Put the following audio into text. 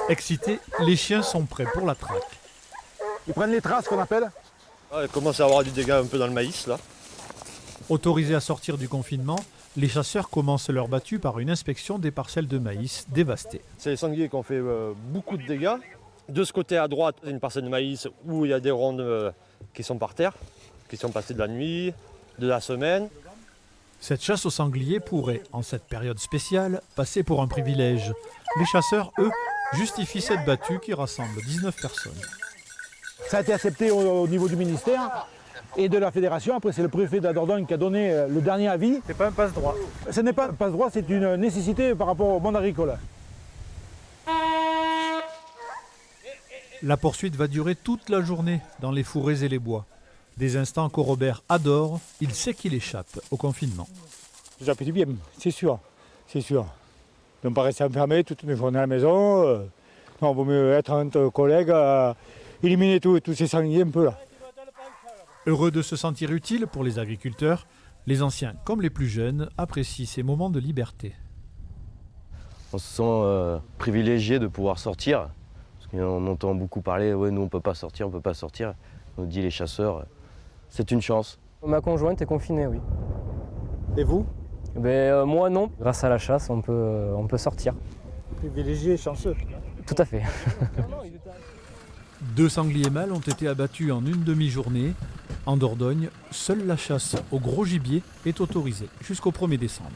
Excités, les chiens sont prêts pour la traque. Ils prennent les traces qu'on appelle. Il commence à avoir du dégât un peu dans le maïs là. Autorisés à sortir du confinement, les chasseurs commencent leur battue par une inspection des parcelles de maïs dévastées. C'est les sangliers qui ont fait beaucoup de dégâts. De ce côté à droite, il y a une parcelle de maïs où il y a des rondes qui sont par terre, qui sont passées de la nuit, de la semaine. Cette chasse au sanglier pourrait, en cette période spéciale, passer pour un privilège. Les chasseurs, eux, justifient cette battue qui rassemble 19 personnes. Ça a été accepté au niveau du ministère et de la fédération. Après, c'est le préfet de la Dordogne qui a donné le dernier avis. C'est pas un passe-droit. Ce n'est pas un passe-droit, c'est une nécessité par rapport au monde agricole. La poursuite va durer toute la journée dans les fourrés et les bois. Des instants que Robert adore, il sait qu'il échappe au confinement. Ça fait du bien, c'est sûr, c'est sûr. De ne pas rester enfermé toute une journée à la maison. Non, il vaut mieux être entre collègues, éliminer tous ces sangliers un peu là. Heureux de se sentir utile pour les agriculteurs, les anciens comme les plus jeunes apprécient ces moments de liberté. On se sent privilégié de pouvoir sortir. Parce qu'on entend beaucoup parler, ouais, nous on ne peut pas sortir, on ne peut pas sortir. On nous dit les chasseurs, c'est une chance. Ma conjointe est confinée, oui. Et vous? Moi non. Grâce à la chasse, on peut sortir. Privilégié, chanceux. Tout à fait. 2 sangliers mâles ont été abattus en une demi-journée. En Dordogne, seule la chasse au gros gibier est autorisée jusqu'au 1er décembre.